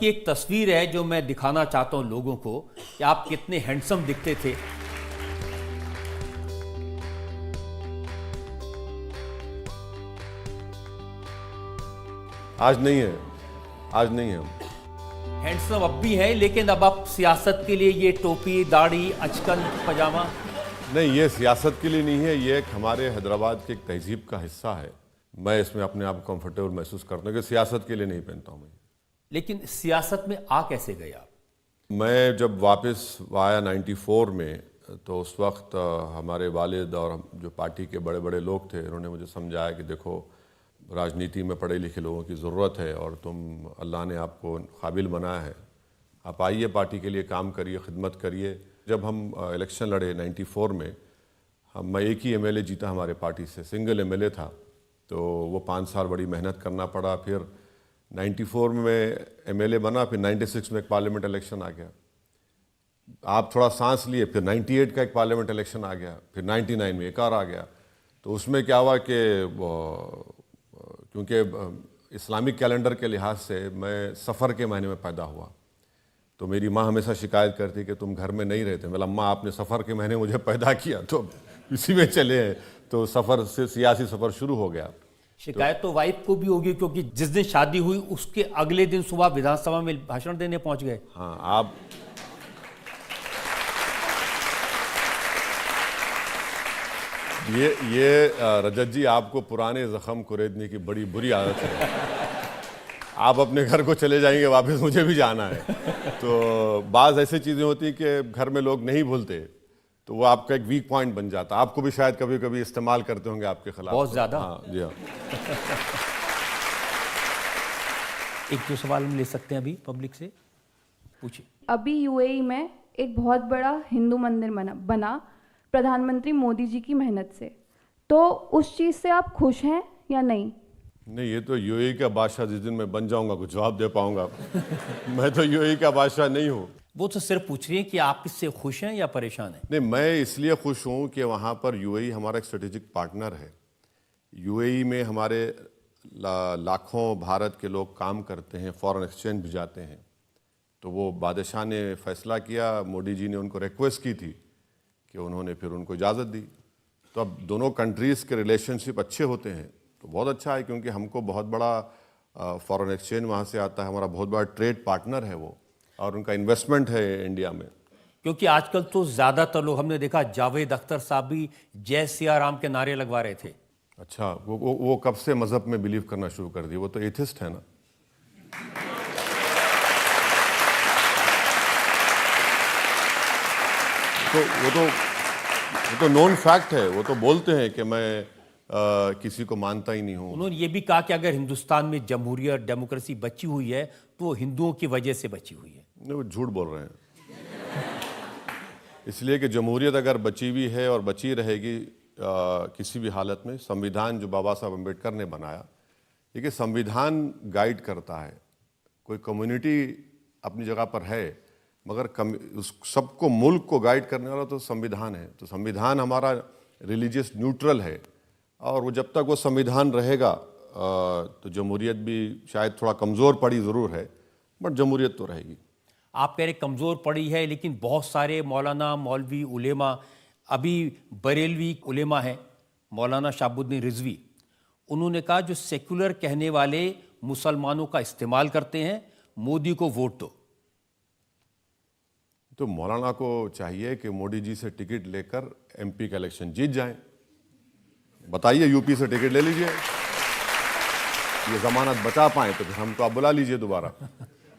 की एक तस्वीर है जो मैं दिखाना चाहता हूं लोगों को कि आप कितने हैंडसम दिखते थे। आज नहीं है, आज नहीं है। हैंडसम अब भी है, लेकिन अब आप सियासत के लिए ये टोपी, दाढ़ी, अचकन, पजामा। नहीं, ये सियासत के लिए नहीं है, ये एक हमारे हैदराबाद की एक तहजीब का हिस्सा है। मैं इसमें अपने आप को कंफर्टेबल महसूस करता हूँ कि सियासत के लिए नहीं पहनता हूँ मैं। लेकिन सियासत में आ कैसे गए आप? मैं जब वापस आया 94 में, तो उस वक्त हमारे वालिद और जो पार्टी के बड़े बड़े लोग थे, उन्होंने मुझे समझाया कि देखो, राजनीति में पढ़े लिखे लोगों की ज़रूरत है और तुम, अल्लाह ने आपको काबिल बनाया है, आप आइए पार्टी के लिए काम करिए, खिदमत करिए। जब हम इलेक्शन लड़े 94 में, मैं एक ही एमएलए जीता हमारे पार्टी से, सिंगल एमएलए था, तो वो 5 साल बड़ी मेहनत करना पड़ा। फिर 94 में एमएलए बना, फिर 96 में एक पार्लियामेंट इलेक्शन आ गया, आप थोड़ा सांस लिए, फिर 98 का एक पार्लियामेंट इलेक्शन आ गया, फिर 99 में एक और आ गया। तो उसमें क्या हुआ कि क्योंकि इस्लामिक कैलेंडर के लिहाज से मैं सफ़र के महीने में पैदा हुआ, तो मेरी माँ हमेशा शिकायत करती कि तुम घर में नहीं रहते। मैं, अम्मा आपने सफ़र के महीने मुझे पैदा किया तो इसी में चले हैं। तो सफ़र से सियासी सफ़र शुरू हो गया। शिकायत तो वाइफ को भी होगी, क्योंकि जिस दिन शादी हुई उसके अगले दिन सुबह विधानसभा में भाषण देने पहुंच गए। हाँ, आप ये रजत जी, आपको पुराने ज़ख्म कुरेदने की बड़ी बुरी आदत है। आप अपने घर को चले जाएंगे वापस, मुझे भी जाना है। तो बाज़ ऐसी चीज़ें होती हैं कि घर में लोग नहीं भूलते, तो वो आपका एक वीक पॉइंट बन जाता है। आपको भी शायद कभी कभी इस्तेमाल करते होंगे आपके खिलाफ। बहुत ज़्यादा। हाँ जी, हाँ। एक दो सवाल हम ले सकते हैं अभी पब्लिक से, पूछिए। अभी यूएई में एक बहुत बड़ा हिंदू मंदिर बना प्रधानमंत्री मोदी जी की मेहनत से, तो उस चीज़ से आप खुश हैं या नहीं? नहीं, ये तो यूएई का बादशाह जिस दिन मैं बन जाऊंगा कुछ जवाब दे पाऊंगा। मैं तो यूएई का बादशाह नहीं हूँ। वो तो सिर्फ पूछ रही है कि आप इससे खुश हैं या परेशान हैं? नहीं, मैं इसलिए खुश हूँ कि वहाँ पर यूएई हमारा एक स्ट्रेटेजिक पार्टनर है। यूएई में हमारे लाखों भारत के लोग काम करते हैं, फॉरेन एक्सचेंज भी जाते हैं। तो वो बादशाह ने फैसला किया, मोदी जी ने उनको रिक्वेस्ट की थी कि उन्होंने फिर उनको इजाज़त दी। तो अब दोनों कंट्रीज़ के रिलेशनशिप अच्छे होते हैं, तो बहुत अच्छा है, क्योंकि हमको बहुत बड़ा फॉरेन एक्सचेंज वहाँ से आता है, हमारा बहुत बड़ा ट्रेड पार्टनर है वो, और उनका इन्वेस्टमेंट है इंडिया में। क्योंकि आजकल तो ज़्यादातर लोग, हमने देखा जावेद अख्तर साहब भी जय सिया राम के नारे लगवा रहे थे। अच्छा, वो कब से मज़हब में बिलीव करना शुरू कर दिया? वो तो एथिस्ट है ना। तो वो तो नोन फैक्ट है। वो तो बोलते हैं कि मैं किसी को मानता ही नहीं हूँ। उन्होंने ये भी कहा कि अगर हिंदुस्तान में जमहूरियत, डेमोक्रेसी बची हुई है तो वो हिंदुओं की वजह से बची हुई है। नहीं, वो झूठ बोल रहे हैं। इसलिए कि जमहूरियत अगर बची हुई है और बची रहेगी किसी भी हालत में, संविधान जो बाबा साहब अम्बेडकर ने बनाया, देखिए संविधान गाइड करता है। कोई कम्युनिटी अपनी जगह पर है, मगर उस सबको, मुल्क को गाइड करने वाला तो संविधान है। तो संविधान हमारा रिलीजियस न्यूट्रल है, और वो जब तक वो संविधान रहेगा तो जमहूरियत भी शायद थोड़ा कमज़ोर पड़ी ज़रूर है, बट जमहूरियत तो रहेगी। आप कह रहे कमज़ोर पड़ी है, लेकिन बहुत सारे मौलाना, मौलवी, उलेमा, अभी बरेलवी उलेमा है, मौलाना शाहबुद्दीन रिजवी, उन्होंने कहा जो सेक्युलर कहने वाले मुसलमानों का इस्तेमाल करते हैं, मोदी को वोट दो। तो मौलाना को चाहिए कि मोदी जी से टिकट लेकर एमपी का इलेक्शन जीत जाएं। बताइए, यूपी से टिकट ले लीजिए, ये जमानत बचा पाए तो फिर हमको आप बुला लीजिए दोबारा।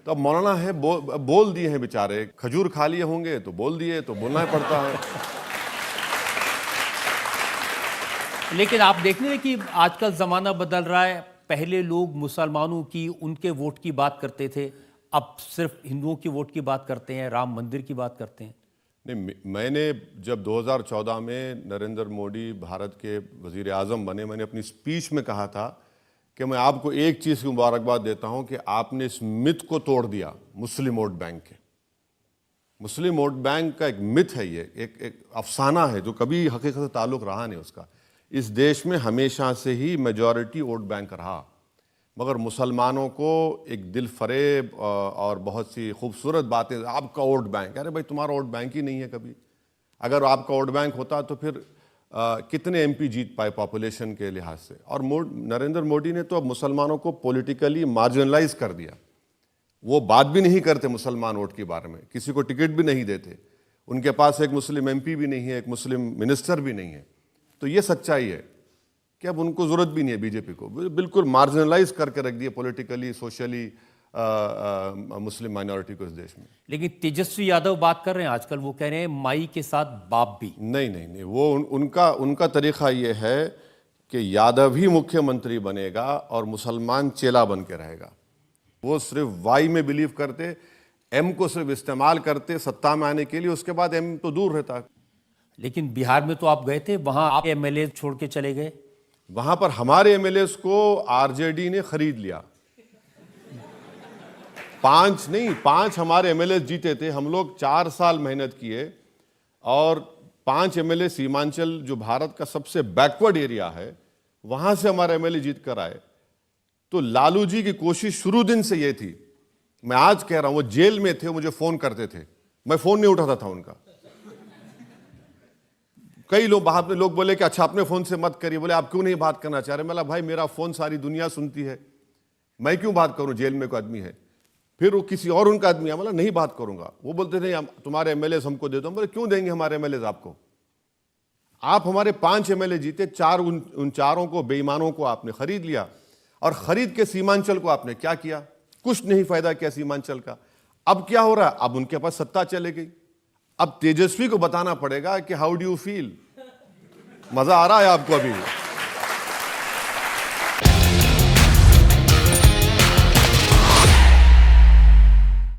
तो अब मौलाना है, बोल दिए हैं बेचारे, खजूर खा लिए होंगे तो बोल दिए, तो बोलना ही पड़ता है। लेकिन आप देख रहे हैं कि आजकल ज़माना बदल रहा है। पहले लोग मुसलमानों की, उनके वोट की बात करते थे, अब सिर्फ हिंदुओं की वोट की बात करते हैं, राम मंदिर की बात करते हैं। नहीं, मैंने जब 2014 में नरेंद्र मोदी भारत के वज़ीर आज़म बने, मैंने अपनी स्पीच में कहा था कि मैं आपको एक चीज़ की मुबारकबाद देता हूं कि आपने इस मिथ को तोड़ दिया, मुस्लिम वोट बैंक के। मुस्लिम वोट बैंक का एक मिथ है, ये एक अफसाना है जो कभी हकीकत से ताल्लुक़ रहा नहीं उसका। इस देश में हमेशा से ही मेजॉरिटी वोट बैंक रहा। मगर मुसलमानों को एक दिल फरेब और बहुत सी खूबसूरत बातें, आपका वोट बैंक, अरे भाई तुम्हारा वोट बैंक ही नहीं है कभी। अगर आपका वोट बैंक होता तो फिर कितने एमपी जीत पाए पॉपुलेशन के लिहाज से। और नरेंद्र मोदी ने तो अब मुसलमानों को पॉलिटिकली मार्जिनलाइज कर दिया। वो बात भी नहीं करते मुसलमान वोट के बारे में, किसी को टिकट भी नहीं देते, उनके पास एक मुस्लिम एमपी भी नहीं है, एक मुस्लिम मिनिस्टर भी नहीं है। तो ये सच्चाई है कि अब उनको ज़रूरत भी नहीं है बीजेपी को, बिल्कुल मार्जिनलाइज करके रख दिया पॉलिटिकली, सोशली मुस्लिम माइनॉरिटी को इस देश में। लेकिन तेजस्वी यादव बात कर रहे हैं आजकल, वो कह रहे हैं माई के साथ बाप भी। नहीं नहीं नहीं, वो उनका तरीका ये है कि यादव ही मुख्यमंत्री बनेगा और मुसलमान चेला बन के रहेगा। वो सिर्फ वाई में बिलीव करते, एम को सिर्फ इस्तेमाल करते सत्ता में आने के लिए, उसके बाद एम तो दूर रहता। लेकिन बिहार में तो आप गए थे, वहां आप एमएलए छोड़ के चले गए। वहां पर हमारे एमएलएस को आरजेडी ने खरीद लिया। 5 हमारे एमएलए जीते थे। हम लोग 4 साल मेहनत किए और 5 एमएलए सीमांचल, जो भारत का सबसे बैकवर्ड एरिया है, वहां से हमारे एमएलए जीत कर आए। तो लालू जी की कोशिश शुरू दिन से ये थी, मैं आज कह रहा हूं, वो जेल में थे, मुझे फोन करते थे, मैं फोन नहीं उठाता था उनका। कई लोग बाहर में लोग बोले कि अच्छा अपने फोन से मत करिए, बोले आप क्यों नहीं बात करना चाह रहे। मैं भाई मेरा फोन सारी दुनिया सुनती है, मैं क्यों बात करूं, जेल में कोई आदमी है। फिर वो किसी और उनका आदमी है, बोला नहीं बात करूंगा। वो बोलते थे तुम्हारे एमएलए हमको दे दो। बोले क्यों देंगे हमारे एमएलए आपको, आप हमारे 5 एमएलए जीते, उन चारों को, बेईमानों को आपने खरीद लिया। और खरीद के सीमांचल को आपने क्या किया, कुछ नहीं फायदा किया सीमांचल का। अब क्या हो रहा है, अब उनके पास सत्ता चले गई। अब तेजस्वी को बताना पड़ेगा कि हाउ डू यू फील। मजा आ रहा है आपको अभी?